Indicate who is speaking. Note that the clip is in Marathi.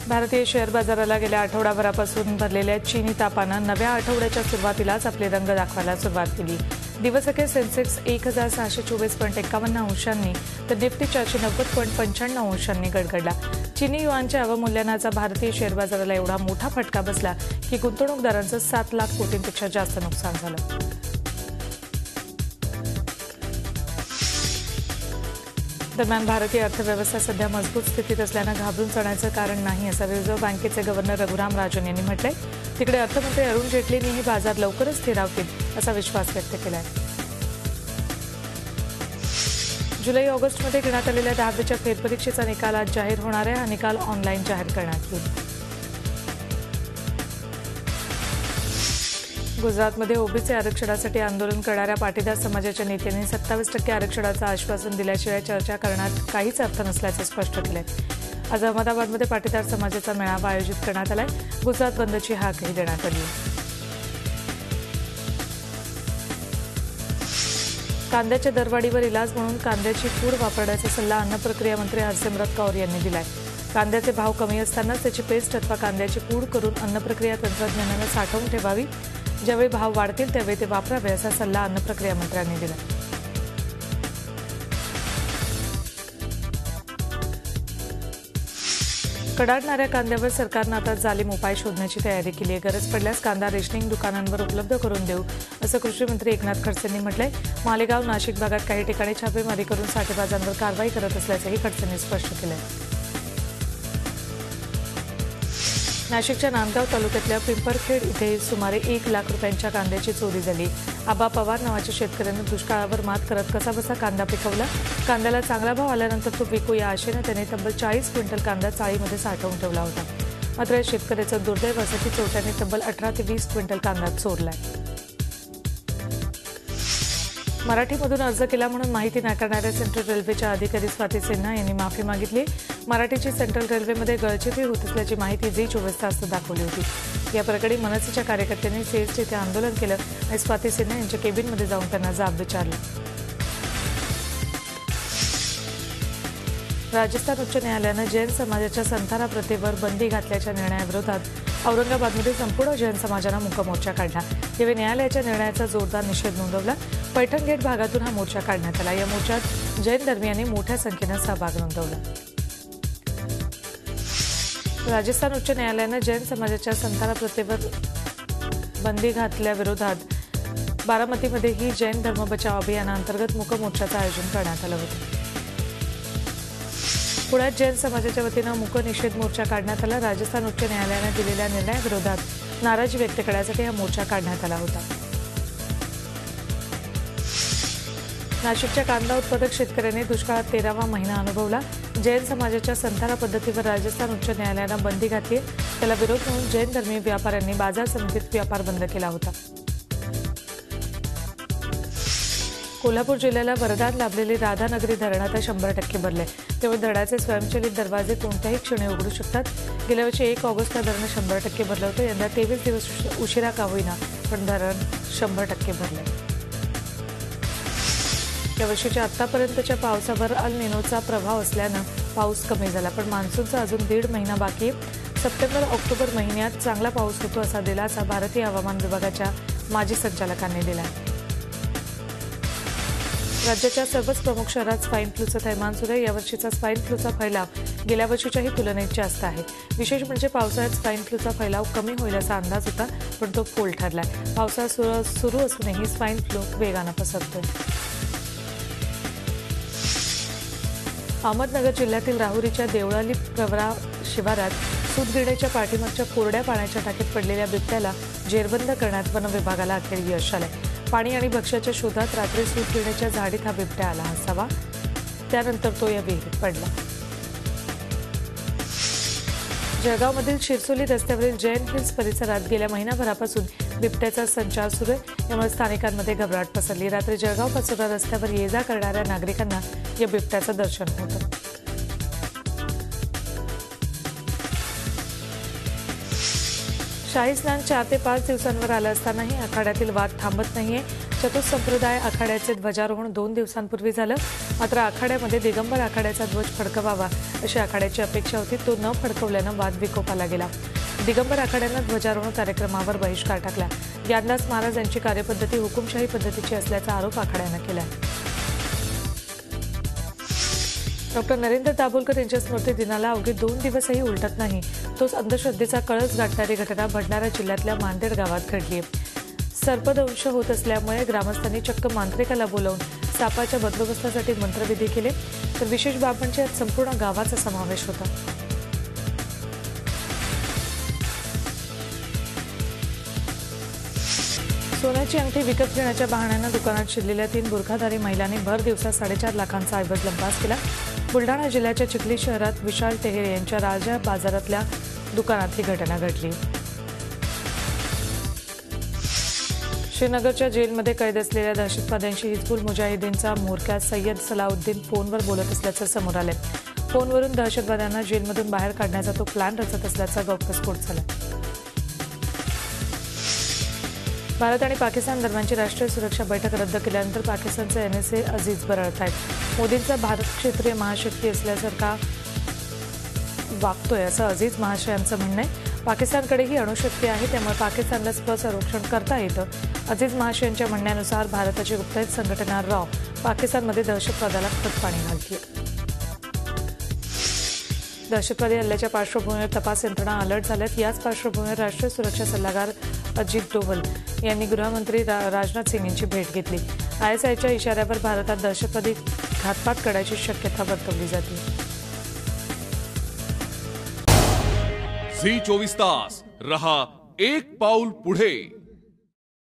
Speaker 1: भारतीय शेअर बाजाराला गेल्या आठवडाभरापासून भरलेल्या चीनी तापानं नव्या आठवड्याच्या सुरुवातीलाच आपले रंग दाखवायला सुरुवात केली। दिवसअखेर सेन्सेक्स 1624.51 अंशांनी तर निफ्टी 490.95 अंशांनी गडगडला। चीनी युआनच्या अवमूल्यनाचा भारतीय शेअर बाजाराला एवढा मोठा फटका बसला की गुंतवणूकदारांचं 7 लाख कोटींपेक्षा जास्त नुकसान झालं। दरम्यान भारतीय अर्थव्यवस्था सध्या मजबूत स्थितीत असल्यानं घाबरून जाण्याचं कारण नाही असं रिझर्व्ह बँकेचे गव्हर्नर रघुराम राजन यांनी म्हटलंय। तिकडे अर्थमंत्री अरुण जेटलींनीही बाजार लवकरच स्थिरावतील असा विश्वास व्यक्त केलाय। जुलै-ऑगस्टमध्ये घेण्यात आलेल्या 10वीच्या फेरपरीक्षेचा निकाल आज जाहीर होणार आहे। हा निकाल ऑनलाईन जाहीर करण्यात येईल। गुजरातमध्ये ओबीसी आरक्षणासाठी आंदोलन करणाऱ्या पाटीदार समाजाच्या नेत्यांनी 27% आरक्षणाचं आश्वासन दिल्याशिवाय चर्चा करण्यात काहीच अर्थ नसल्याचं स्पष्ट केलंय। आज अहमदाबादमध्ये पाटीदार समाजाचा मेळावा आयोजित करण्यात आलाय। गुजरात बंदची हाकही देण्यात आली आहे। कांद्याच्या दरवाढीवर इलाज म्हणून कांद्याची पूड वापरण्याचा सल्ला अन्न प्रक्रिया मंत्री हरसिमरत कौर यांनी दिलाय। कांद्याचे भाव कमी असतानाच त्याची पेस्ट अथवा कांद्याची पूड करून अन्न प्रक्रिया तंत्रज्ञानानं साठवून ठेवावी। ज्यावेळी भाव वाढतील त्यावेळी ते वापरावे असा सल्ला अन्न प्रक्रिया मंत्र्यांनी दिला। कडाडणाऱ्या कांद्यावर सरकारनं आता जालीम उपाय शोधण्याची तयारी केली आहे। गरज पडल्यास कांदा रेशनिंग दुकानांवर उपलब्ध करून देऊ असं कृषी मंत्री एकनाथ खडसेंनी म्हटलंय। मालेगाव नाशिक भागात काही ठिकाणी छापेमारी करून साठेबाजांवर कारवाई करत असल्याचंही खडसेंनी स्पष्ट केलंय। नाशिकच्या नांदगाव तालुक्यातल्या पिंपरखेड इथे सुमारे 1 लाख रुपयांच्या कांद्याची चोरी झाली। आबा पवार नावाच्या शेतकऱ्यानं दुष्काळावर मात करत कसाबसा कांदा पिकवला। कांद्याला चांगला भाव आल्यानंतर तो विकू या आशेनं त्याने तब्बल 40 क्विंटल कांदा चाळीमध्ये साठवून ठेवला होता। मात्र शेतकऱ्याचं दुर्दैव असं की चोरट्यांनी तब्बल 18 ते 20 क्विंटल कांदा चोरलाय। मराठीमधून अर्ज केला म्हणून माहिती नाकारणाऱ्या सेंट्रल रेल्वेच्या अधिकारी स्वाती सिन्हा यांनी माफी मागितली। मराठीची सेंट्रल रेल्वेमध्ये गळचेपी होत असल्याची माहिती झी 24 तास दाखवली होती। या प्रकरणी मनसेच्या कार्यकर्त्यांनी सीएसटी येथे आंदोलन केलं आणि स्वाती सिन्हा यांच्या केबिनमध्ये जाऊन त्यांना जाब विचारला। राजस्थान उच्च न्यायालयानं जैन समाजाच्या संथारा प्रथेवर बंदी घातल्याच्या निर्णयाविरोधात औरंगाबादमध्ये संपूर्ण जैन समाजानं मूक मोर्चा काढला। यावेळी न्यायालयाच्या निर्णयाचा जोरदार निषेध नोंदवला। पैठण गेट भागातून हा मोर्चा काढण्यात आला। या मोर्चात जैन धर्मीयांनी मोठ्या संख्येनं सहभाग नोंदवला। राजस्थान उच्च न्यायालयानं जैन समाजाच्या संथारा प्रथेवर बंदी घातल्याविरोधात बारामतीमध्येही जैन धर्म बचाव अभियानाअंतर्गत मूक मोर्चाचं आयोजन करण्यात आलं होतं। पुण्यात जैन समाजाच्या वतीनं मूक निषेध मोर्चा काढण्यात आला। राजस्थान उच्च न्यायालयानं दिलेल्या निर्णयाविरोधात नाराजी व्यक्त करण्यासाठी हा मोर्चा काढण्यात आला होता। नाशिकच्या कांदा उत्पादक शेतकऱ्यांनी दुष्काळात 13वा महिना अनुभवला। जैन समाजाच्या संथारा पद्धतीवर राजस्थान उच्च न्यायालयानं बंदी घातली। त्याला विरोध म्हणून जैन धर्मीय व्यापाऱ्यांनी बाजार समितीत व्यापार बंद केला होता। कोल्हापूर जिल्ह्याला वरदान लाभलेले राधानगरी धरण आता 100% भरले। त्यामुळे धरणाचे स्वयंचलित दरवाजे कोणत्याही क्षणी उघडू शकतात। गेल्या वर्षी 1 ऑगस्टला धरण 100% भरलं होतं। यंदा 23 दिवस उशिरा का होईना पण धरण 100% भरलंय। या वर्षीच्या आतापर्यंतच्या पावसावर अल निनोचा प्रभाव असल्यानं पाऊस कमी झाला, पण मान्सूनचा अजून 1.5 महिना बाकी आहे। सप्टेंबर-ऑक्टोबर महिन्यात चांगला पाऊस होतो असा दिलासा भारतीय हवामान विभागाच्या माजी संचालकांनी दिला। राज्याच्या सर्वच प्रमुख शहरात स्वाईन फ्लूचं थैमान सुरू आहे। यावर्षीचा स्वाईन फ्लूचा फैलाव गेल्या वर्षीच्याही तुलनेत जास्त आहे। विशेष म्हणजे पावसाळ्यात स्वाईन फ्लूचा फैलाव कमी होईल असा अंदाज होता, पण तो फोल ठरलाय। पावसाळा सुरू असूनही स्वाईन फ्लू वेगानं पसरतोय। अहमदनगर जिल्ह्यातील राहुरीच्या देवळाली प्रवरा शिवारात सूतगिरण्याच्या पाठीमागच्या कोरड्या पाण्याच्या टाकीत पडलेल्या बिबट्याला जेरबंद करण्यात वन विभागाला अखेर यश आलंय। पाणी आणि भक्ष्याच्या शोधात रात्री सूतगिरण्याच्या झाडीत हा बिबट्या आला असावा, त्यानंतर तो या विहिरीत पडला। जळगावमधील शिरसोली रस्त्यावरील जैन हिल्स परिसरात गेल्या महिनाभरापासून बिबट्याचा संचार सुरू आहे। यामुळे स्थानिकांमध्ये घबराट पसरली। रात्री जळगाव-पाचोरा रस्त्यावर ये-जा करणाऱ्या नागरिकांना या बिबट्याचं दर्शन होतं। शाही स्नान 4 ते 5 दिवसांवर आलं असतानाही आखाड्यातील वाद थांबत नाहीये। चतुसंप्रदाय आखाड्याचे ध्वजारोहण 2 दिवसांपूर्वी झालं। मात्र आखाड्यामध्ये दिगंबर आखाड्याचा ध्वज फडकवावा अशी आखाड्याची अपेक्षा होती, तो न फडकवल्यानं वाद विकोपाला गेला। दिगंबर आखाड्यानं ध्वजारोहण कार्यक्रमावर बहिष्कार टाकला। ज्ञानदास महाराज यांची कार्यपद्धती हुकुमशाही पद्धतीची असल्याचा आरोप आखाड्यानं केला। डॉक्टर नरेंद्र दाभोलकर यांच्या स्मृती दिनाला अवघे 2 दिवसही उलटत नाही, तोच अंधश्रद्धेचा कळस गाठणारी घटना भंडारा जिल्ह्यातल्या मांदेड गावात घडली आहे। सर्पदंश होत असल्यामुळे ग्रामस्थांनी चक्क मांत्रिकाला बोलावून सापाच्या बंदोबस्तासाठी मंत्रविधी केले, तर विशेष बाब म्हणजे यात संपूर्ण गावाचा समावेश होता। सोन्याची अंगठी विकत घेण्याच्या बहाण्यानं दुकानात शिरलेल्या 3 बुरखाधारी महिलांनी भर दिवसा 4.5 लाखांचा ऐवज लंपास केला। बुलढाणा जिल्ह्याच्या चिखली शहरात विशाल टेहरे यांच्या राजा बाजारातल्या दुकानात ही घटना घडली। श्रीनगरच्या जेलमध्ये कैद असलेल्या दहशतवाद्यांशी हिजबुल मुजाहिदीनचा म्होरक्या सय्यद सलाउद्दीन फोनवर बोलत असल्याचं समोर आलंय। फोनवरून दहशतवाद्यांना जेलमधून बाहेर काढण्याचा तो प्लॅन रचत असल्याचा गौप्यस्फोट झाला। भारत आणि पाकिस्तान दरम्यानची राष्ट्रीय सुरक्षा बैठक रद्द केल्यानंतर पाकिस्तानचे NSA अजीज बरळत आहेत। मोदींचा भारत क्षेत्रीय महाशक्ती असल्यासारखा वागतोय असं अजीज महाशयांचं म्हणणं आहे। पाकिस्तानकडेही अणुशक्ती आहे, त्यामुळे पाकिस्तानला स्वसंरक्षण करता येतं। अजीज महाशयांच्या म्हणण्यानुसार भारताची गुप्तहेर संघटना रॉ पाकिस्तानमध्ये दहशतवादाला खतपाणी घालते। दहशतवादी हल्ल्याच्या पार्श्वभूमीवर तपास यंत्रणा अलर्ट झाल्यात। याच पार्श्वभूमीवर राष्ट्रीय सुरक्षा सल्लागार अजित डोवल यांनी गृहमंत्री राजनाथ सिंग यांची भेट घेतली। ISIच्या इशाऱ्यावर भारतात दहशतवादी घातपात करण्याची शक्यता वर्तवली जाते।
Speaker 2: झी 24 तास रहा एक पाऊल पुढे।